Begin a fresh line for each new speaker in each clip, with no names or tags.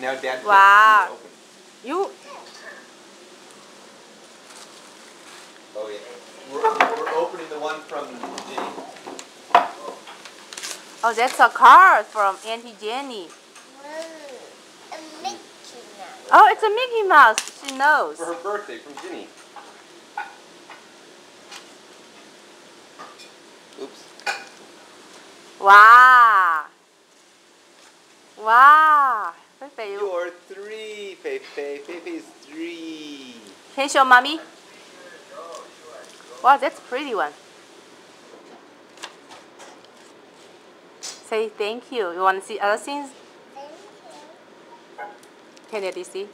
Now Dad can't
Wow.
open.
You.
Oh yeah. We're opening the one from Ginny.
Oh, that's a card from Auntie Jenny.
A Mickey Mouse.
Oh, it's a Mickey Mouse. She knows.
For her birthday from Ginny. Oops.
Wow. Wow. Feifei,
You're 3, Feifei. Feifei's 3.
can you show mommy? Wow, that's a pretty one. Say thank you. You want to see other things?
Thank you.
Can Daddy see?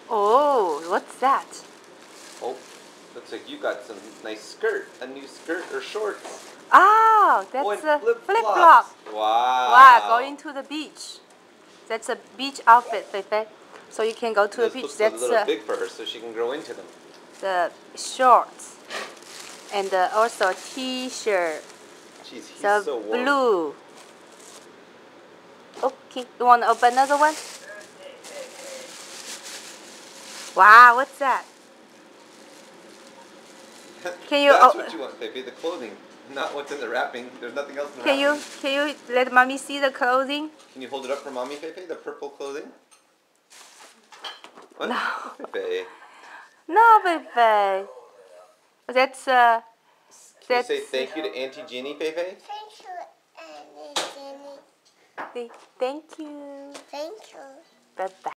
Oh, what's that?
Oh, looks like you got some nice skirt. A new skirt or shorts.
Oh, that's
and
a
flip-flops.
flip-flop.
Wow.
Wow, going to the beach. That's a beach outfit, Feifei. So you can go to the
Those
beach.
looks
That's
a little big for her, so she can grow into them.
the shorts. And also a t-shirt.
Jeez, he's
The
so warm.
blue. Okay, you want to open another one? Wow, what's that? Can you?
That's what you want, Feifei, the clothing, not what's in the wrapping. There's nothing else in the wrapping.
Can you let mommy see the clothing?
Can you hold it up for mommy, Feifei, the purple clothing? What?
No.
Feifei.
No, Feifei. That's
Can you
that's.
say thank you to Auntie Ginny, Feifei?
Thank you, Annie Jenny.
Thank you.
Thank you.
Bye bye.